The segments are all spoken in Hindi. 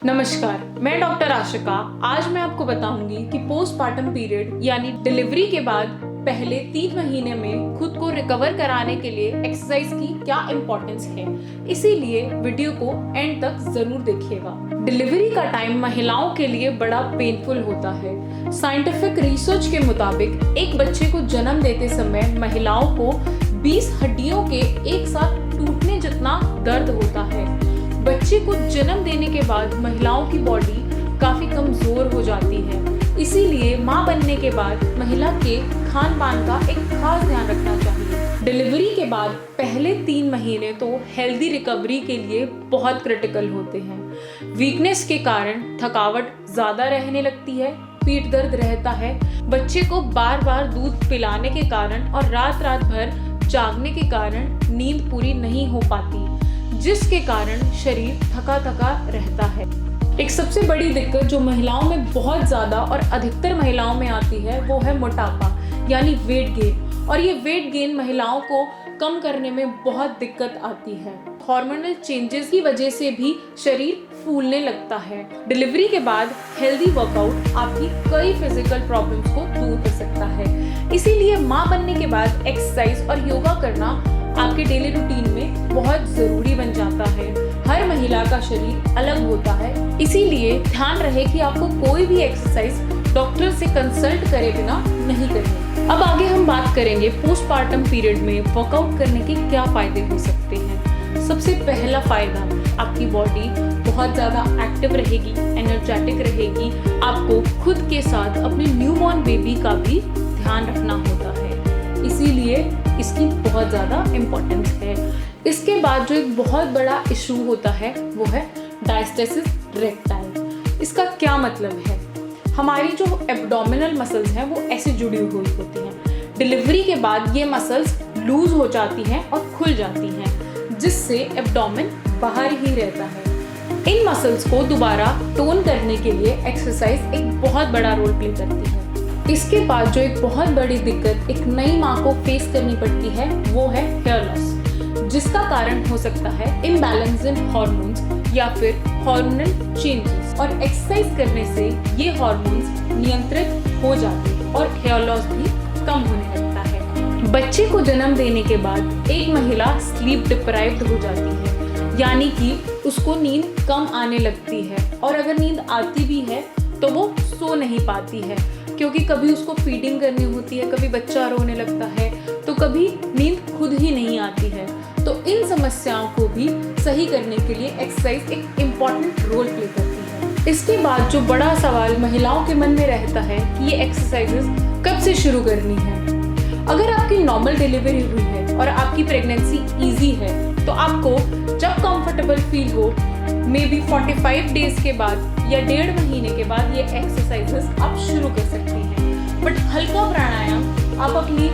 नमस्कार, मैं डॉक्टर आशिका। आज मैं आपको बताऊंगी कि पोस्टपार्टम पीरियड यानी डिलीवरी के बाद पहले 3 महीने में खुद को रिकवर कराने के लिए एक्सरसाइज की क्या इम्पोर्टेंस है। इसीलिए वीडियो को एंड तक जरूर देखिएगा। डिलीवरी का टाइम महिलाओं के लिए बड़ा पेनफुल होता है। साइंटिफिक रिसर्च के मुताबिक एक बच्चे को जन्म देते समय महिलाओं को 20 हड्डियों के एक साथ टूटने जितना दर्द होता है। बच्चे को जन्म देने के बाद महिलाओं की बॉडी काफी कमजोर हो जाती है। इसीलिए मां बनने के बाद महिला के खान पान का एक खास ध्यान रखना चाहिए। डिलीवरी के बाद पहले 3 महीने तो हेल्दी रिकवरी के लिए बहुत क्रिटिकल होते हैं। वीकनेस के कारण थकावट ज्यादा रहने लगती है, पीठ दर्द रहता है, बच्चे को बार बार दूध पिलाने के कारण और रात रात भर जागने के कारण नींद पूरी नहीं हो पाती, जिसके कारण शरीर थका थका रहता है। एक सबसे बड़ी दिक्कत जो महिलाओं में बहुत ज्यादा और अधिकतर महिलाओं में आती है वो है मोटापा यानी वेट गेन। और ये वेट गेन महिलाओं को कम करने में बहुत दिक्कत आती है। हार्मोनल चेंजेस की वजह से भी शरीर फूलने लगता है। डिलीवरी के बाद हेल्दी वर्कआउट आपकी कई फिजिकल प्रॉब्लम्स को दूर कर सकता है। इसीलिए मां बनने के बाद एक्सरसाइज और योगा करना आपके डेली रूटीन में बहुत जरूरी बन जाता है। हर महिला का शरीर अलग होता है, इसीलिए ध्यान रहे कि आपको कोई भी एक्सरसाइज डॉक्टर से कंसल्ट करे बिना नहीं करनी। अब आगे हम बात करेंगे पोस्टपार्टम पीरियड में वर्कआउट करने के क्या फायदे हो सकते हैं। सबसे पहला फायदा, आपकी बॉडी बहुत ज्यादा एक्टिव रहेगी, एनर्जेटिक रहेगी। आपको खुद के साथ अपने न्यूबॉर्न बेबी का भी ध्यान रखना होता है, इसीलिए इसकी बहुत ज़्यादा इम्पोर्टेंस है। इसके बाद जो एक बहुत बड़ा इशू होता है वो है डायस्टेसिस रेक्टाइल। इसका क्या मतलब है? हमारी जो एब्डोमिनल मसल्स हैं वो ऐसे जुड़ी हुई होती हैं। डिलीवरी के बाद ये मसल्स लूज हो जाती हैं और खुल जाती हैं, जिससे एब्डोमेन बाहर ही रहता है। इन मसल्स को दोबारा टोन करने के लिए एक्सरसाइज एक बहुत बड़ा रोल प्ले करती है। इसके बाद जो एक बहुत बड़ी दिक्कत एक नई माँ को फेस करनी पड़ती है वो है हेयर लॉस, जिसका कारण हो सकता है इम्बैलेंस इन हार्मोन्स या फिर हार्मोनल चेंजेस। और एक्सरसाइज करने से ये हार्मोन्स नियंत्रित हो जाते हैं और हेयर लॉस भी कम होने लगता है। बच्चे को जन्म देने के बाद एक महिला स्लीप डिप्राइव्ड हो जाती है, यानी कि उसको नींद कम आने लगती है, और अगर नींद आती भी है तो वो सो नहीं पाती है, क्योंकि कभी उसको फीडिंग करनी होती है, कभी बच्चा रोने लगता है, तो कभी नींद खुद ही नहीं आती है। तो इन समस्याओं को भी सही करने के लिए एक्सरसाइज एक इम्पॉर्टेंट रोल प्ले करती है। इसके बाद जो बड़ा सवाल महिलाओं के मन में रहता है कि ये एक्सरसाइजेस कब से शुरू करनी है। अगर आपकी नॉर्मल डिलीवरी हुई है और आपकी प्रेगनेंसी ईजी है तो आपको जब कंफर्टेबल फील हो, मे बी 45 डेज के बाद या 1.5 महीने के बाद ये एक्सरसाइजेस आप शुरू कर सकते हैं। बट हल्का प्राणायाम आप अपनी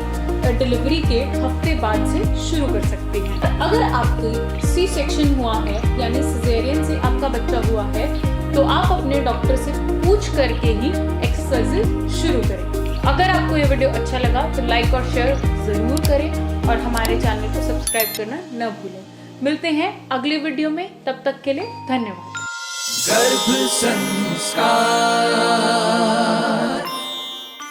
डिलीवरी के हफ्ते बाद से शुरू कर सकते हैं। अगर आपकी सी सेक्शन हुआ है यानी सिजेरियन से आपका बच्चा हुआ है तो आप अपने डॉक्टर से पूछ करके ही एक्सरसाइजेस शुरू करें। अगर आपको ये वीडियो अच्छा लगा तो लाइक और शेयर जरूर करें और हमारे चैनल को सब्सक्राइब करना न भूलें। मिलते हैं अगले वीडियो में, तब तक के लिए धन्यवाद। गर्भ संस्कार।